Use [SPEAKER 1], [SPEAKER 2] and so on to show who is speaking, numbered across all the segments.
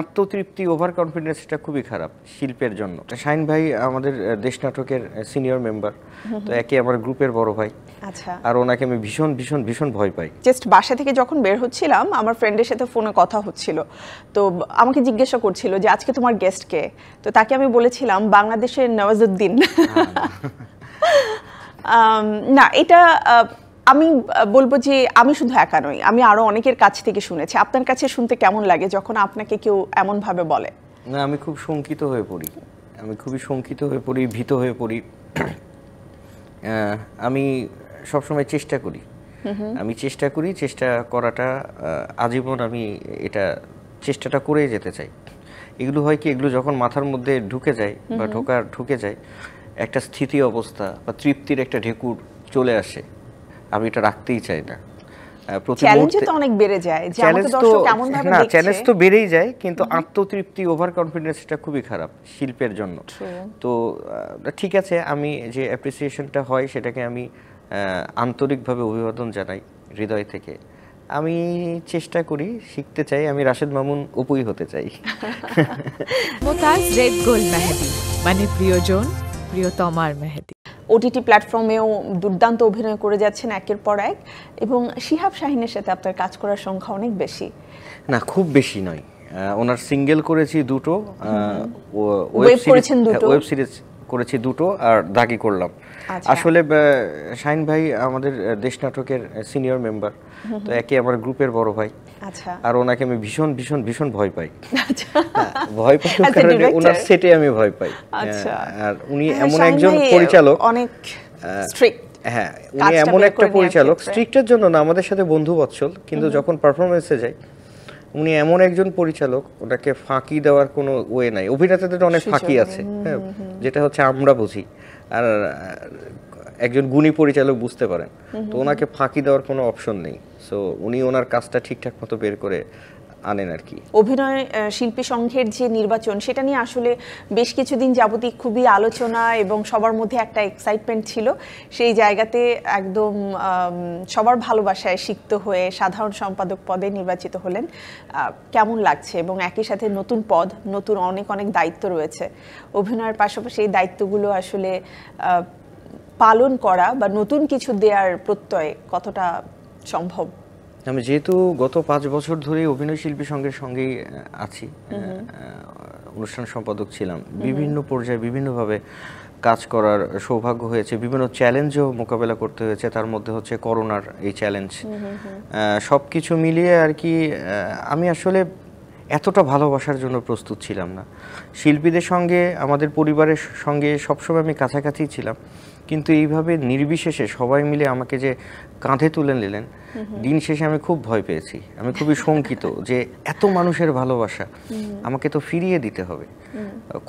[SPEAKER 1] আত্মতৃপ্তি over confidence এটা খুবই খারাপ শিল্পের জন্য। শাহিন ভাই আমাদের দেশ নাটকের সিনিয়র মেম্বার, তো একে আমার গ্রুপের বড় ভাই।
[SPEAKER 2] আচ্ছা,
[SPEAKER 1] আর ওনাকে আমি ভীষণ ভীষণ ভীষণ ভয় পাই।
[SPEAKER 2] জাস্ট বাসা থেকে যখন বের হচ্ছিলাম আমার ফ্রেন্ডের সাথে ফোনে কথা হচ্ছিল, তো আমাকে জিজ্ঞাসা করছিল যে আজকে তোমার গেস্ট কে, তো তাকে আমি বলেছিলাম বাংলাদেশের নওয়াজউদ্দিন। না, এটা আমি বলবো যে আমি শুধু একা নই, আমি আরো অনেকের কাছ থেকে শুনেছি। আপনার কাছে শুনতে কেমন লাগে যখন আপনাকে কেউ এমন ভাবে বলে?
[SPEAKER 1] না, আমি খুব শঙ্কিত হয়ে পড়ি, আমি খুবই শঙ্কিত হয়ে পড়ি, ভীত হয়ে পড়ি। আমি সবসময় চেষ্টা করি, চেষ্টা করাটা আজীবন আমি এটা চেষ্টাটা করেই যেতে চাই। এগুলো হয় কি, এগুলো যখন মাথার মধ্যে ঢুকে যায় বা ঢুকে যায়, একটা স্থিতি অবস্থা বা তৃপ্তির একটা ঢেকুর চলে আসে, আমি এটা রাখতেই চাই না।
[SPEAKER 2] চ্যালেঞ্জ তো অনেক বেড়ে যায়, যে আমাকে দর্শক কেমন ভাবে দেখছে।
[SPEAKER 1] চ্যালেঞ্জ তো বেড়েই যায়, কিন্তু আত্মতৃপ্তি ওভার কনফিডেন্স এটা খুবই খারাপ শিল্পের জন্য। তো ঠিক আছে, আমি যে অ্যাপ্রিসিয়েশনটা হয় সেটাকে আমি আন্তরিকভাবে অভিবাদন জানাই হৃদয় থেকে। আমি চেষ্টা করি, শিখতে চাই, আমি রাশেদ মামুন অপুই হতে চাই।
[SPEAKER 3] মোতাজ রেড গোল্ড মেহেদি, মানে প্রিয়জন প্রিয়তমার মেহেদি।
[SPEAKER 2] ওটিটি প্ল্যাটফর্মেও দুর্দান্ত অভিনয় করে যাচ্ছেন একের পর এক, এবং শিহাব শাহিনের সাথে আপনার কাজ করার সংখ্যা অনেক বেশি।
[SPEAKER 1] না, খুব বেশি নয়। ওনার সিঙ্গেল করেছি দুটো,
[SPEAKER 2] ওয়েব
[SPEAKER 1] সিরিজ করেছি দুটো, আর দাগি করলাম। আসলে শাহিন ভাই আমাদের দেশ নাটকের সিনিয়র মেম্বার, তো একে আমার গ্রুপের বড় ভাই।
[SPEAKER 2] আচ্ছা,
[SPEAKER 1] আর ওনাকে আমি ভীষণ ভীষণ ভীষণ ভয় পাই। ভয় পাই কারণ ওনার সেটে আমি ভয় পাই। আর উনি এমন একজন পরিচালক,
[SPEAKER 2] অনেক স্ট্রিক্ট।
[SPEAKER 1] হ্যাঁ, উনি এমন একটা পরিচালক, স্ট্রিক্টের জন্য না, আমাদের সাথে বন্ধু বৎসল, কিন্তু যখন পারফরমেন্সে যায় উনি এমন একজন পরিচালক, ওটাকে ফাঁকি দেওয়ার কোনো ওয়ে নাই। অভিনেতাদের অনেক ফাঁকি আছে, হ্যাঁ, যেটা হচ্ছে আমরা বুঝি, আর একজন গুণী পরিচালক বুঝতে পারেন। তো ওনাকে ফাঁকি দেওয়ার কোনো অপশন নেই। সো উনি ওনার কাজটা ঠিকঠাক মতো বের করে আনেন আর কি।
[SPEAKER 2] অভিনয় শিল্পী সংঘের যে নির্বাচন, সেটা নিয়ে আসলে বেশ কিছুদিন যাবতই খুবই আলোচনা এবং সবার মধ্যে একটা এক্সাইটমেন্ট ছিল। সেই জায়গাতে একদম সবার ভালোবাসায় সিক্ত হয়ে সাধারণ সম্পাদক পদে নির্বাচিত হলেন। কেমন লাগছে? এবং একই সাথে নতুন পদ, নতুন অনেক অনেক দায়িত্ব রয়েছে। অভিনয়ের পাশাপাশি এই দায়িত্বগুলো আসলে পালন করা বা নতুন কিছু দেওয়ার প্রত্যয় কতটা সম্ভব?
[SPEAKER 1] আমি যেহেতু গত 5 বছর ধরে অভিনয় শিল্পী সংঘের সঙ্গেই আছি, অনুষ্ঠান সম্পাদক ছিলাম, বিভিন্ন পর্যায়ে বিভিন্নভাবে কাজ করার সৌভাগ্য হয়েছে, বিভিন্ন চ্যালেঞ্জও মোকাবেলা করতে হয়েছে। তার মধ্যে হচ্ছে করোনার এই চ্যালেঞ্জ, সব কিছু মিলিয়ে আর কি আমি আসলে এতটা ভালোবাসার জন্য প্রস্তুত ছিলাম না। শিল্পীদের সঙ্গে, আমাদের পরিবারের সঙ্গে সবসময় আমি কাছাকাছি ছিলাম, কিন্তু এইভাবে নির্বিশেষে সবাই মিলে আমাকে যে কাঁধে তুলে নিলেন, দিন শেষে আমি খুব ভয় পেয়েছি। আমি খুবই শঙ্কিত যে এত মানুষের ভালোবাসা আমাকে তো ফিরিয়ে দিতে হবে,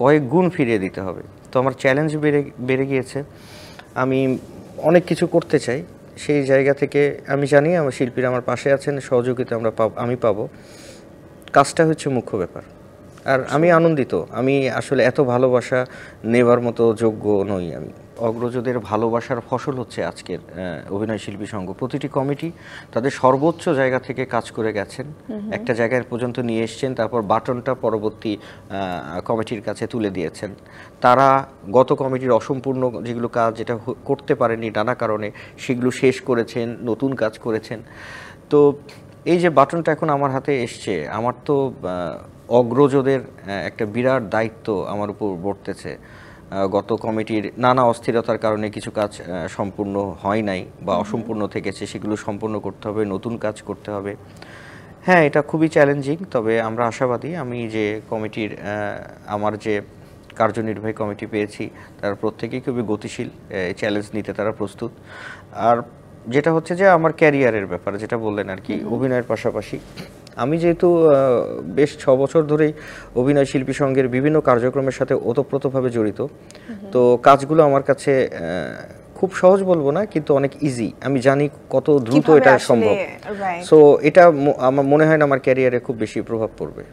[SPEAKER 1] কয়েক গুণ ফিরিয়ে দিতে হবে। তো আমার চ্যালেঞ্জ বেড়ে গিয়েছে। আমি অনেক কিছু করতে চাই, সেই জায়গা থেকে আমি জানি আমার শিল্পীরা আমার পাশে আছেন, সহযোগিতা আমি পাবো। কাজটা হচ্ছে মুখ্য ব্যাপার, আর আমি আনন্দিত। আমি আসলে এত ভালোবাসা নেবার মতো যোগ্য নই। আমি অগ্রজদের ভালোবাসার ফসল হচ্ছে আজকের অভিনয় শিল্পী সংঘ। প্রতিটি কমিটি তাদের সর্বোচ্চ জায়গা থেকে কাজ করে গেছেন, একটা জায়গায় পর্যন্ত নিয়ে এসছেন, তারপর বাটনটা পরবর্তী কমিটির কাছে তুলে দিয়েছেন। তারা গত কমিটির অসম্পূর্ণ যেগুলো কাজ, যেটা করতে পারেনি নানা কারণে, সেগুলো শেষ করেছেন, নতুন কাজ করেছেন। তো এই যে বাটনটা এখন আমার হাতে এসছে, আমার তো অগ্রজদের একটা বিরাট দায়িত্ব আমার উপর বর্তেছে। গত কমিটির নানা অস্থিরতার কারণে কিছু কাজ সম্পূর্ণ হয় নাই বা অসম্পূর্ণ থেকেছে, সেগুলো সম্পূর্ণ করতে হবে, নতুন কাজ করতে হবে। হ্যাঁ, এটা খুবই চ্যালেঞ্জিং, তবে আমরা আশাবাদী। আমি যে কমিটির আমার যে কার্যনির্বাহী কমিটি পেয়েছি, তারা প্রত্যেকেই খুবই গতিশীল, চ্যালেঞ্জ নিতে তারা প্রস্তুত। আর যেটা হচ্ছে যে আমার ক্যারিয়ারের ব্যাপারে যেটা বললেন আর কি, অভিনয়ের পাশাপাশি আমি যেহেতু বেশ 6 বছর ধরেই অভিনয় শিল্পী সংঘের বিভিন্ন কার্যক্রমের সাথে ওতপ্রোতভাবে জড়িত, তো কাজগুলো আমার কাছে খুব সহজ বলবো না, কিন্তু অনেক ইজি। আমি জানি কত দ্রুত এটা সম্ভব। সো এটা আমার মনে হয় না আমার ক্যারিয়ারে খুব বেশি প্রভাব পড়বে।